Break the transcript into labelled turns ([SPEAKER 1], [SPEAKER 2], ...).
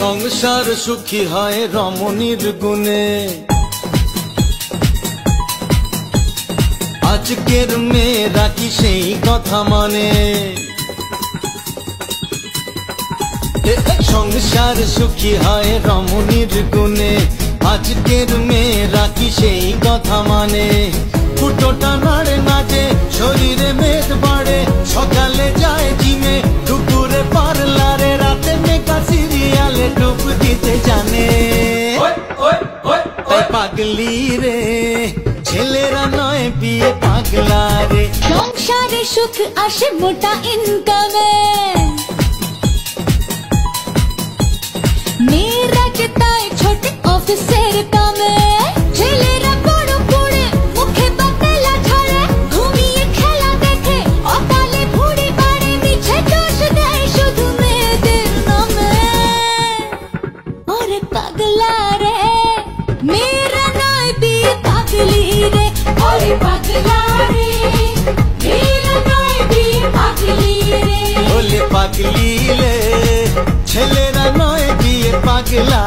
[SPEAKER 1] সংসার সুখী হয় রমণীর গুণে। আজকের মেয়েরা কি সেই কথা মানে? সংসার সুখী হয় রমণীর গুণে। আজকের মেয়েরা কি সেই কথা মানে? ফুটোটা নাড়ে নাচে, শরীরে মেদ বাড়ে, সকালে যায় জিমে, দুপুরে পার্লারে, রাতে মেকা সিরিয়ালে ডুব দিতে জানে। তাই পাগলি রে, ছেলেরা নয় বিয়ে পাগলা রে।
[SPEAKER 2] সংসারে সুখ আসে মোটা ইনকামে, মেয়েরা যে তাই ছোট অফিসের কামে। ছেলেরা বড় পড়ে মুখে বাতেলা ঝরে, ঘুমিয়ে খেলা দেখে অকালে ভুঁড়ি বাড়ে, মিছে দোষ দেয় শুধু মেয়েদের নামে। ওরে পাগলা রে, মেয়েরা নয় বিয়ে পাগলি রে। ওরে পাগলা রে, মেয়েরা নয় বিয়ে পাগলি রে।
[SPEAKER 1] ওলে পাগলি রে, ছেলেরা নয় বিয়ে পাগলা